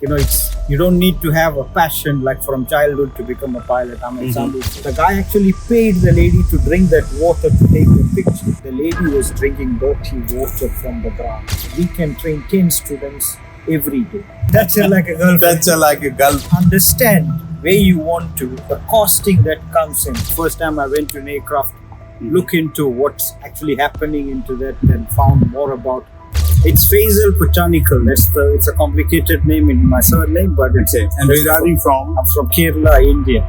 You don't need to have a passion like from childhood to become a pilot. I'm an example. The guy actually paid the lady to drink that water to take the picture. The lady was drinking dirty water from the ground. We can train 10 students every day. That's like a girlfriend. That's like a girl. Understand where you want to, the costing that comes in. First time I went to an aircraft, look into what's actually happening into that and found more about. It's Faisal Botanical. It's a complicated name in my surname, but it's Okay. And where are you from? I'm from Kerala, India.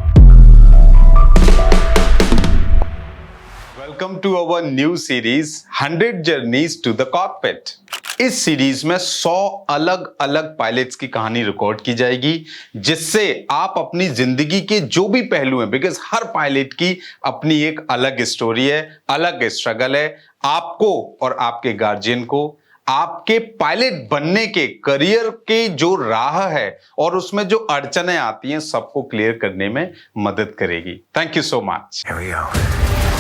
Welcome to our new series 100 Journeys to the Cockpit. इस series में 100 अलग अलग pilots की कहानी record की जाएगी जिससे आप अपनी जिंदगी के जो भी पहलू हैं, बिकॉज हर पायलट की अपनी एक अलग स्टोरी है, अलग स्ट्रगल है। आपको और आपके गार्जियन को आपके पायलट बनने के करियर के जो राह है और उसमें जो अड़चनें आती हैं सबको क्लियर करने में मदद करेगी। Thank you so much. Here we go.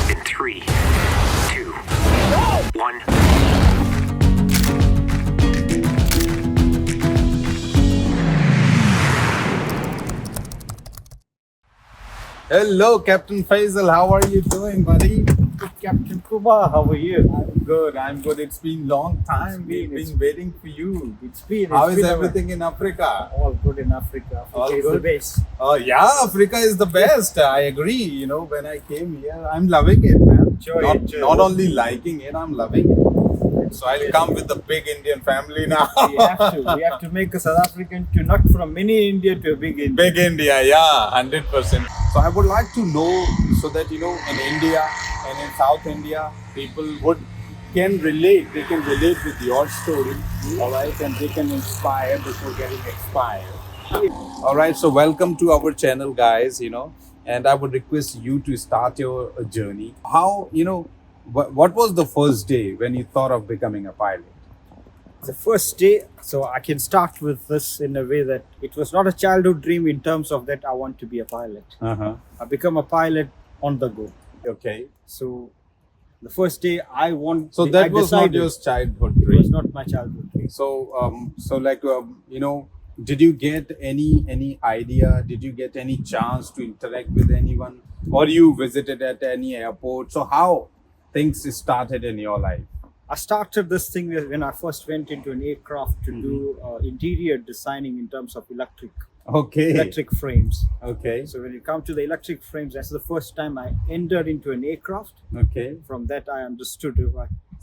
In 3, 2, 1. Hello, Captain Faisal. How are you doing, buddy? Captain Kumar, how are you? I'm good. I'm good. It's been long time. We've been waiting for you. How is everything in Africa? All good in Africa. All Africa is the good? best. Yeah, Africa is the best. I agree. You know, when I came here, I'm loving it, man. Not only liking it, I'm loving it. So I'll come with the big Indian family now. We have to make a South African to not from mini India to a big India. Big India, yeah, 100%. So I would like to know so that, you know, in India and in South India, people can relate. They can relate with your story, all right, and they can inspire before getting expired. All right, so welcome to our channel, guys, you know, and I would request you to start your journey. How, you know, what was the first day when you thought of becoming a pilot? The first day, so I can start with this in a way that it was not a childhood dream in terms of that I want to be a pilot. I become a pilot on the go. Okay. So the first day I was not your childhood It dream. was not my childhood dream. So you know, did you get any idea? Did you get any chance to interact with anyone, or you visited at any airport? So how things started in your life? I started this thing when I first went into an aircraft to do interior designing in terms of electric frames. Okay. So when you come to the electric frames, that's the first time I entered into an aircraft. Okay. From that I understood.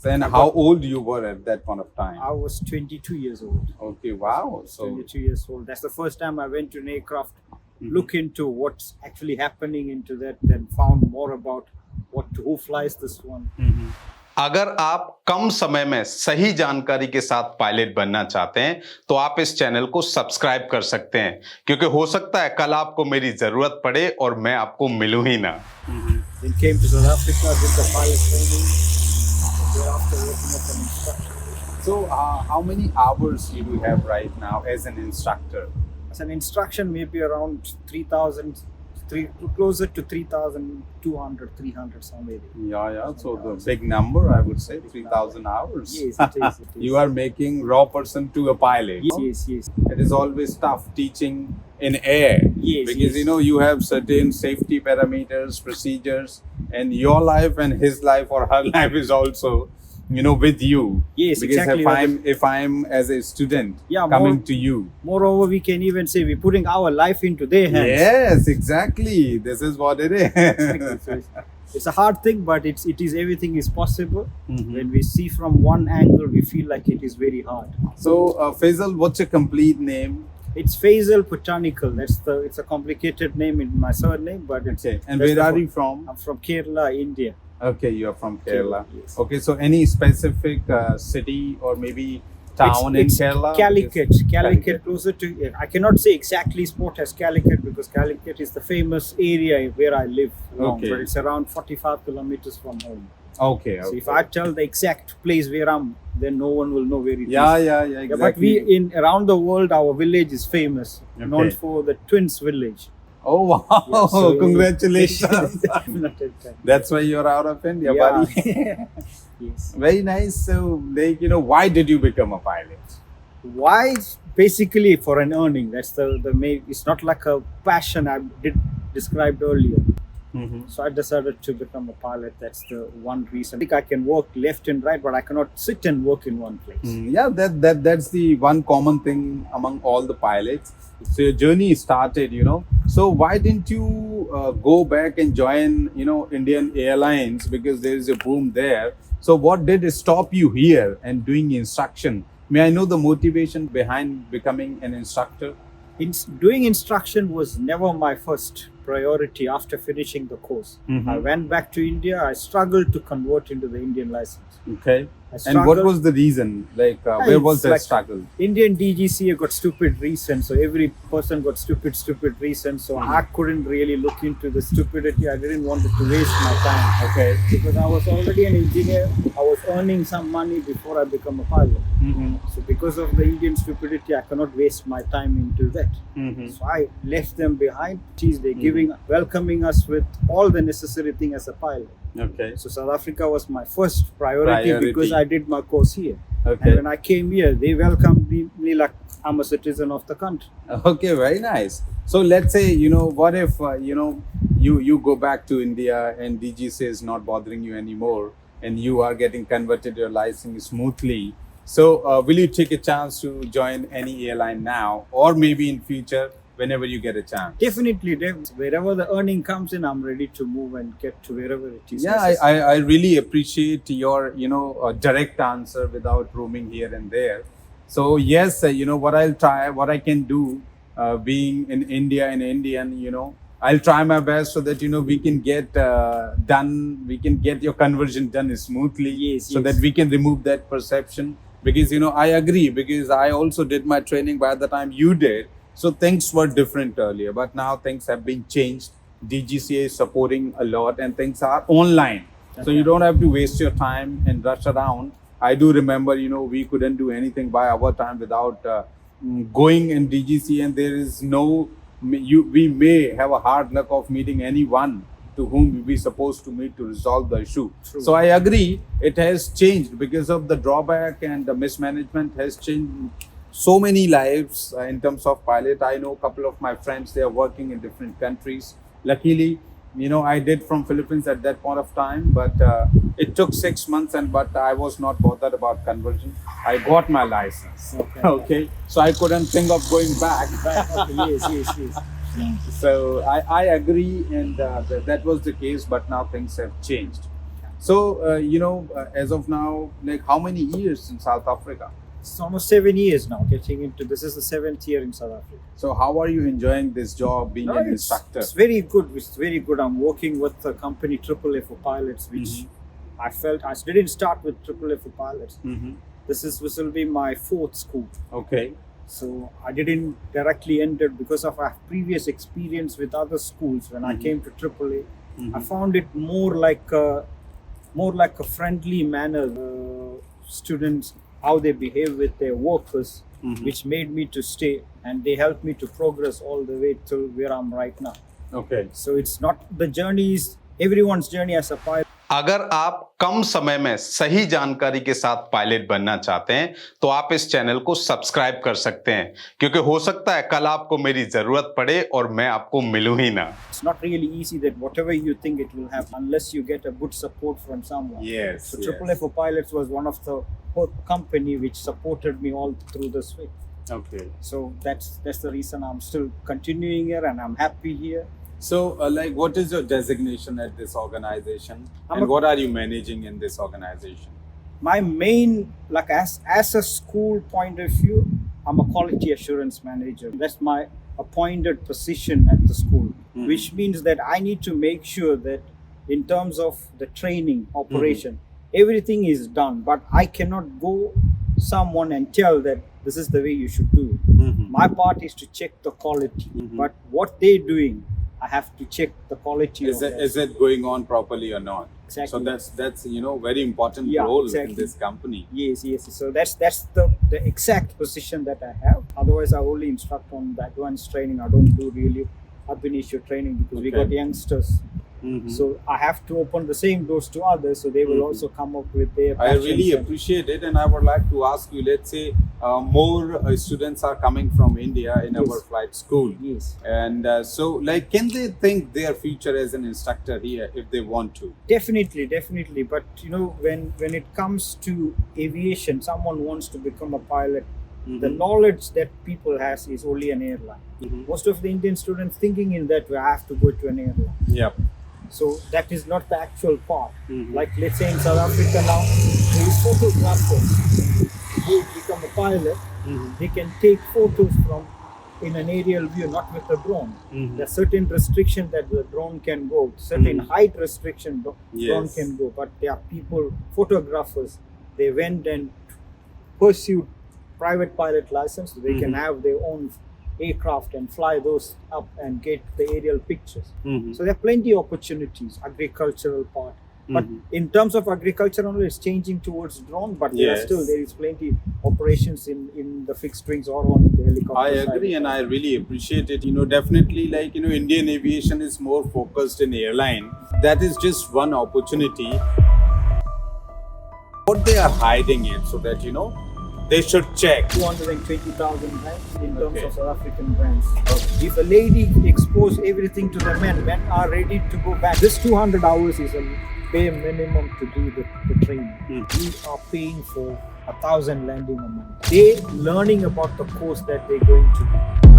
Then how old you were at that point of time? I was 22 years old. Okay. Wow. So 22 years old. That's the first time I went to an aircraft, look into what's actually happening into that, then found more about who flies this one. अगर आप कम समय में सही जानकारी के साथ pilot बनना चाहते हैं तो आप इस चैनल को सब्सक्राइब कर सकते हैं क्योंकि हो सकता है कल आपको मेरी जरूरत पड़े और मैं आपको मिलूं ही ना। Then came to South Africa, did the pilot training. Thereafter working as an instructor. So how many hours you do have right now as an instructor? As an instructor, maybe around 3,000, closer to 3,200, 300 somewhere. Yeah. So the big number, I would say, 3,000 hours. Yes, it is. You are making raw person to a pilot. Yes. It is always tough teaching in air. Yes. Because, you know, you have certain safety parameters, procedures, and your life and his life or her life is also, you know, with you. Yes, because exactly. if I'm as a student Yeah, coming to you. Moreover, we can even say we're putting our life into their hands. Yes, exactly. This is what it is. Exactly. So it's a hard thing, but it is everything is possible. When we see from one angle, we feel like it is very hard. So, Faisal, what's your complete name? It's Faisal Botanical. It's a complicated name in my surname, but it's Okay. And where are you from? I'm from Kerala, India. Okay, you're from Kerala. Yes. Okay, so any specific city or maybe town in Kerala? Calicut, closer to. I cannot say exactly spot as Calicut because Calicut is the famous area where I live. Okay. But it's around 45 kilometers from home. Okay. So if I tell the exact place where I'm, then no one will know where it is. Yeah, exactly. But we around the world, our village is famous, known for the twins village. Oh wow! Yeah, so congratulations. That's why you're out of India, buddy. Yes. Very nice. So, like, you know, why did you become a pilot? Why? Basically for an earning. That's the main. It's not like a passion I did described earlier. So I decided to become a pilot. That's the one reason. I think I can work left and right, but I cannot sit and work in one place. Yeah, that's the one common thing among all the pilots. So your journey started, So why didn't you go back and join, Indian Airlines, because there is a boom there? So what did stop you here and doing instruction? May I know the motivation behind becoming an instructor? Doing instruction was never my first priority after finishing the course. I went back to India. I struggled to convert into the Indian license. Okay. I And struggled. what was the reason? Like, where was that struggle? Indian DGCA got stupid reasons, so every person got stupid reasons. So I couldn't really look into the stupidity. I didn't want to waste my time. Okay. Because I was already an engineer. I was earning some money before I become a pilot. So because of the Indian stupidity, I cannot waste my time into that. So I left them behind. Geez, they're welcoming us with all the necessary thing as a pilot. Okay. So South Africa was my first priority because I did my course here. Okay. And when I came here, they welcomed me like I'm a citizen of the country. Okay, very nice. So let's say, what if, you go back to India and DGCA is not bothering you anymore and you are getting converted your license smoothly. So will you take a chance to join any airline now, or maybe in future whenever you get a chance? Definitely, wherever the earning comes in, I'm ready to move and get to wherever it is. Yeah, I really appreciate your, direct answer without roaming here and there. So yes, what I can do, being in India, an Indian, I'll try my best so that, we can get we can get your conversion done smoothly, so that we can remove that perception. Because, I agree, because I also did my training by the time you did. So things were different earlier, but now things have been changed. DGCA is supporting a lot and things are online. So you don't have to waste your time and rush around. I do remember, we couldn't do anything by our time without going in DGCA, and there is we may have a hard luck of meeting anyone to whom we supposed to meet to resolve the issue. True. So I agree, it has changed because of the drawback, and the mismanagement has changed so many lives in terms of pilot. I know a couple of my friends, they are working in different countries. Luckily, I did from Philippines at that point of time, but it took 6 months, but I was not bothered about conversion. I got my license. Okay. So I couldn't think of going back. Yes. So I agree, and that was the case, but now things have changed. So, as of now, like how many years in South Africa? It's almost 7 years now getting into this. Is the 7th year in South Africa. So how are you enjoying this job, being an instructor? It's very good. It's very good. I'm working with the company AAA for pilots, which I felt I didn't start with AAA for pilots. This will be my 4th school. Okay. So I didn't directly enter because of our previous experience with other schools. When I came to AAA, I found it more like a friendly manner. Students, how they behave with their workers, which made me to stay, and they helped me to progress all the way to where I'm right now. Okay. So it's not the journey is everyone's journey as a pilot. अगर आप कम समय में सही जानकारी के साथ pilot बनना चाहते हैं तो आप इस चैनल को सब्सक्राइब कर सकते हैं, क्योंकि हो सकता है कल आपको मेरी जरूरत पड़े और मैं आपको मिलूं ही ना. It's not really easy that whatever you think it will happen unless you get a good support from someone. Yes. So AAA for Pilots was one of the company which supported me all through this way. Okay. So that's the reason I'm still continuing here and I'm happy here. So, what is your designation at this organization, and what are you managing in this organization? My main, as a school point of view, I'm a quality assurance manager. That's my appointed position at the school, which means that I need to make sure that in terms of the training operation, everything is done. But I cannot go someone and tell that this is the way you should do it. My part is to check the quality, but what they're doing, I have to check the quality. Is it going on properly or not? Exactly. So that's very important role in this company. Yes. So that's the exact position that I have. Otherwise, I only instruct on the advanced training. I don't do really ab initio training because we got youngsters. So I have to open the same doors to others, so they will also come up with their I passions really and- appreciate it, and I would like to ask you. Let's say more students are coming from India in Yes. our flight school, Yes. and so like, can they think their future as an instructor here if they want to? Definitely. But you know, when it comes to aviation, someone wants to become a pilot. The knowledge that people has is only an airline. Most of the Indian students thinking in that way, I have to go to an airline. Yeah. So that is not the actual part. Like let's say in South Africa now, there is photographers who become a pilot. They can take photos from in an aerial view, not with a drone. There's certain restriction that the drone can go, certain height restriction drone Yes. can go. But there are people, photographers, they went and pursued private pilot license, so they can have their own aircraft and fly those up and get the aerial pictures. So there are plenty of opportunities, agricultural part. But in terms of agriculture only, it's changing towards drone, but there is plenty operations in the fixed wings or on the helicopter I side. agree, and I really appreciate it. Definitely, like, Indian aviation is more focused in airline. That is just one opportunity. What they are hiding it, so that, they should check. 220,000 rands in terms Okay. of South African brands. If a lady expose everything to the men are ready to go back. This 200 hours is a bare minimum to do the training. We are paying for 1,000 landing a month. They learning about the course that they're going to do.